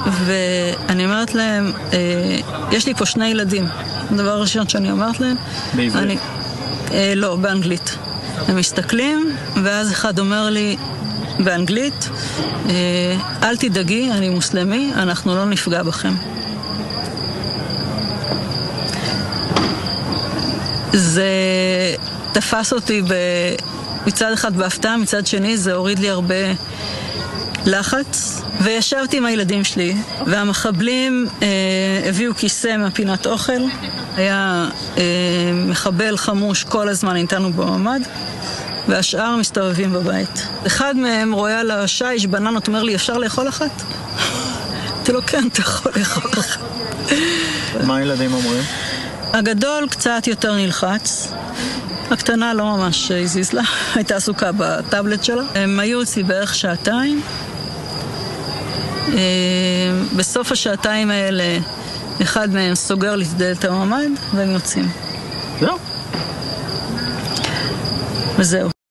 ואני אומרת להם, יש לי פה 2 ילדים. הדבר הראשון שאני אומרת להם, בעברית? לא, באנגלית. הם מסתכלים, ואז אחד אומר לי באנגלית, אל תדאגי, אני מוסלמי, אנחנו לא נפגע בכם. זה תפס אותי מצד אחד בהפתעה, מצד שני זה הוריד לי הרבה לחץ, וישבתי עם הילדים שלי, והמחבלים הביאו כיסא מהפינת אוכל, היה מחבל חמוש כל הזמן איתנו בממ"ד, והשאר מסתובבים בבית. אחד מהם רואה על השיש בננות, אומר לי, אפשר לאכול אחת? אמרתי לו, כן, אתה יכול לאכול אחת. מה הילדים אומרים? הגדול קצת יותר נלחץ, הקטנה לא ממש הזיז לה, הייתה עסוקה בטאבלט שלה. הם היו אצלי בערך 2 שעתיים. בסוף 2 שעתיים האלה, אחד מהם סוגר לי את דלת הממ"ד, והם יוצאים. זהו. וזהו.